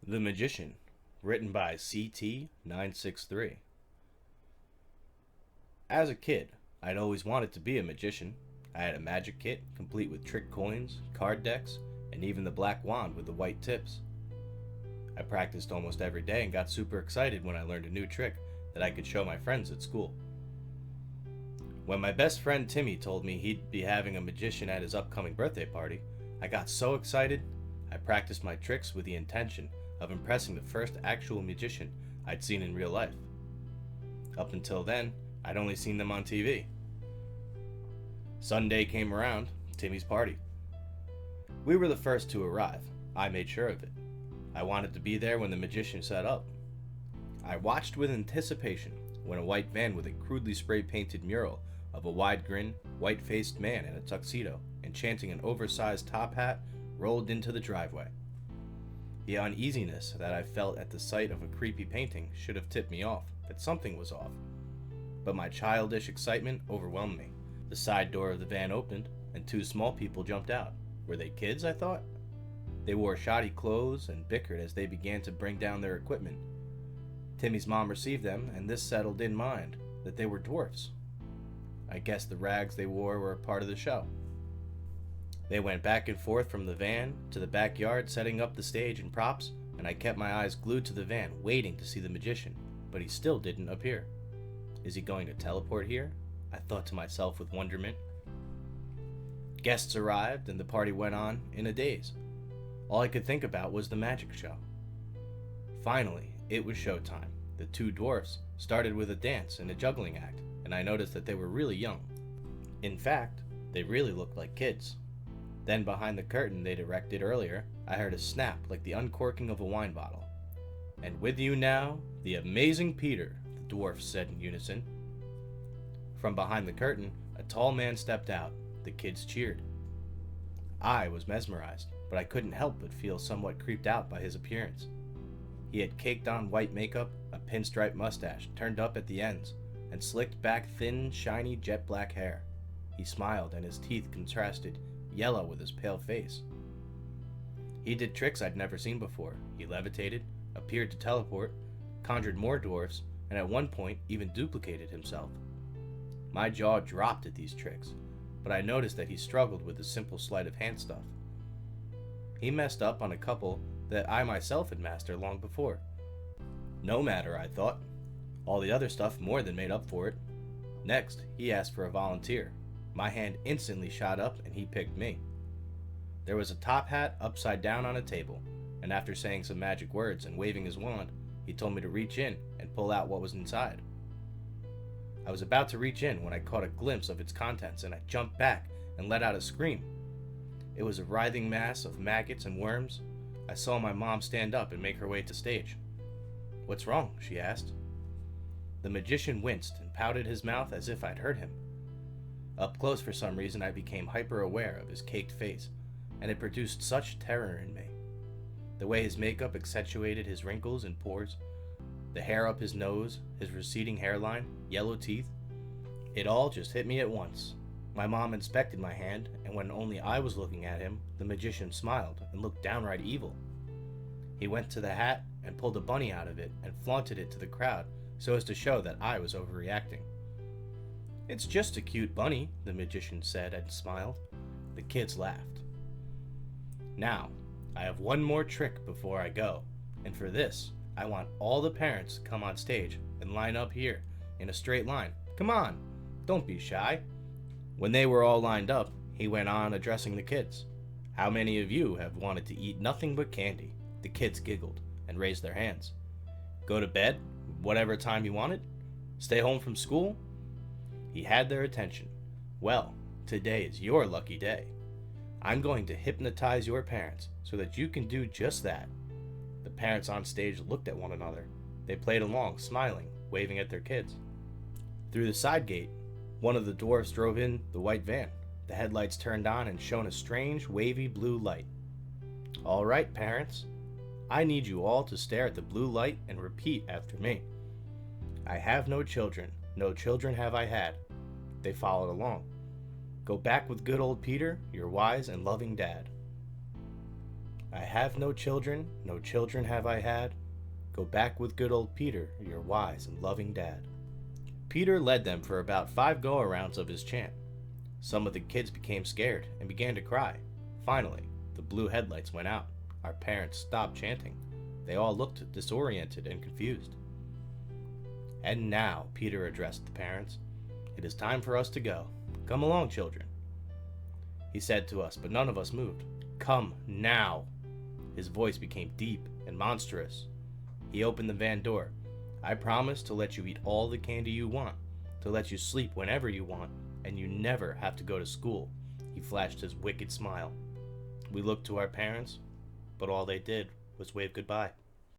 The Magician, written by CT963. As a kid, I'd always wanted to be a magician. I had a magic kit, complete with trick coins, card decks, and even the black wand with the white tips. I practiced almost every day and got super excited when I learned a new trick that I could show my friends at school. When my best friend Timmy told me he'd be having a magician at his upcoming birthday party, I got so excited. I practiced my tricks with the intention of impressing the first actual magician I'd seen in real life. Up until then, I'd only seen them on TV. Sunday came around, Timmy's party. We were the first to arrive. I made sure of it. I wanted to be there when the magician set up. I watched with anticipation when a white van with a crudely spray-painted mural of a wide grin, white-faced man in a tuxedo enchanting an oversized top hat rolled into the driveway. The uneasiness that I felt at the sight of a creepy painting should have tipped me off that something was off. But my childish excitement overwhelmed me. The side door of the van opened, and two small people jumped out. Were they kids, I thought? They wore shoddy clothes and bickered as they began to bring down their equipment. Timmy's mom received them, and this settled in mind that they were dwarfs. I guess the rags they wore were a part of the show. They went back and forth from the van to the backyard, setting up the stage and props, and I kept my eyes glued to the van, waiting to see the magician, but he still didn't appear. Is he going to teleport here? I thought to myself with wonderment. Guests arrived, and the party went on in a daze. All I could think about was the magic show. Finally, it was showtime. The two dwarfs started with a dance and a juggling act, and I noticed that they were really young. In fact, they really looked like kids. Then behind the curtain they'd erected earlier, I heard a snap like the uncorking of a wine bottle. "And with you now, the amazing Peter," the dwarfs said in unison. From behind the curtain, a tall man stepped out. The kids cheered. I was mesmerized, but I couldn't help but feel somewhat creeped out by his appearance. He had caked on white makeup, a pinstripe mustache turned up at the ends, and slicked back thin, shiny jet black hair. He smiled, and his teeth contrasted yellow with his pale face. He did tricks I'd never seen before. He levitated, appeared to teleport, conjured more dwarfs, and at one point even duplicated himself. My jaw dropped at these tricks, but I noticed that he struggled with the simple sleight of hand stuff. He messed up on a couple that I myself had mastered long before. No matter, I thought. All the other stuff more than made up for it. Next, he asked for a volunteer. My hand instantly shot up and he picked me. There was a top hat upside down on a table, and after saying some magic words and waving his wand, he told me to reach in and pull out what was inside. I was about to reach in when I caught a glimpse of its contents, and I jumped back and let out a scream. It was a writhing mass of maggots and worms. I saw my mom stand up and make her way to stage. "What's wrong?" she asked. The magician winced and pouted his mouth as if I'd hurt him. Up close, for some reason, I became hyper-aware of his caked face, and it produced such terror in me. The way his makeup accentuated his wrinkles and pores, the hair up his nose, his receding hairline, yellow teeth, it all just hit me at once. My mom inspected my hand, and when only I was looking at him, the magician smiled and looked downright evil. He went to the hat and pulled a bunny out of it and flaunted it to the crowd so as to show that I was overreacting. "It's just a cute bunny," the magician said and smiled. The kids laughed. "Now, I have one more trick before I go, and for this, I want all the parents to come on stage and line up here in a straight line. Come on, don't be shy." When they were all lined up, he went on addressing the kids. "How many of you have wanted to eat nothing but candy?" The kids giggled and raised their hands. "Go to bed whatever time you wanted? Stay home from school?" He had their attention. "Well, today is your lucky day. I'm going to hypnotize your parents so that you can do just that." The parents on stage looked at one another. They played along, smiling, waving at their kids. Through the side gate, one of the dwarfs drove in the white van. The headlights turned on and shone a strange, wavy blue light. "All right, parents. I need you all to stare at the blue light and repeat after me. I have no children. No children have I had." They followed along. "Go back with good old Peter, your wise and loving dad." I have no children have I had. Go back with good old Peter, your wise and loving dad. Peter led them for about 5 go-arounds of his chant. Some of the kids became scared and began to cry. Finally, the blue headlights went out. Our parents stopped chanting. They all looked disoriented and confused. And now, Peter addressed the parents, it is time for us to go. Come along, children. He said to us, but none of us moved. Come now. His voice became deep and monstrous. He opened the van door. I promise to let you eat all the candy you want, to let you sleep whenever you want, and you never have to go to school. He flashed his wicked smile. We looked to our parents, but all they did was wave goodbye.